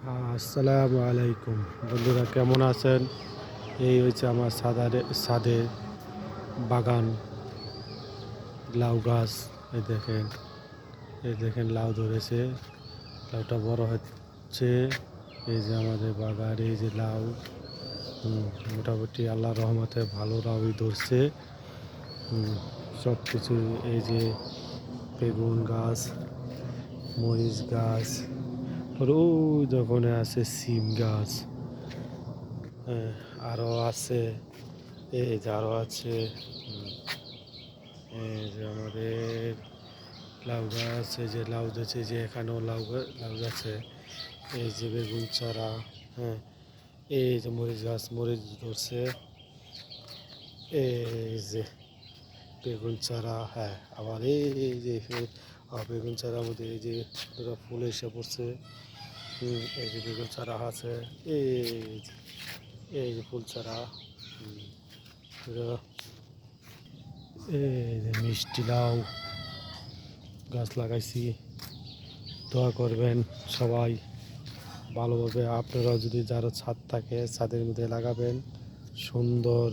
আসসালামু আলাইকুম বন্ধুরা, কেমন আছেন? এই হচ্ছে আমার ছাদে বাগান, লাউ গাছ। এই দেখেন লাউ ধরেছে, লাউটা বড় হচ্ছে। এই যে আমাদের বাগান, এই যে লাউ। মোটামুটি আল্লাহর রহমতে ভালো লাউই ধরছে। সব কিছু, এই যে বেগুন গাছ, মরিচ গাছ, আর ওই দোকানে আছে সিম গাছ। হ্যাঁ, আরও আছে, এই যে আরও আছে। এই যে আমাদের লাউ গাছ, এই যে লাউ ধরছে, যে এখানেও লাউ গাছে। এই যে বেগুন চারা। হ্যাঁ, এই যে মরিচ ধরছে। এই যে বেগুন চারা। হ্যাঁ, আবার এই যে বেগুন চারার মধ্যে এই যে দুটো ফুল এসে পড়ছে। এই যে বেগুন চারা আছে। এই যে এই যে ফুল চারা। এই যে মিষ্টি লাউ গাছ লাগাইছি। দোয়া করবেন সবাই ভালোভাবে। আপনারাও যদি যারা ছাদ থাকে ছাদের মধ্যে লাগাবেন, সুন্দর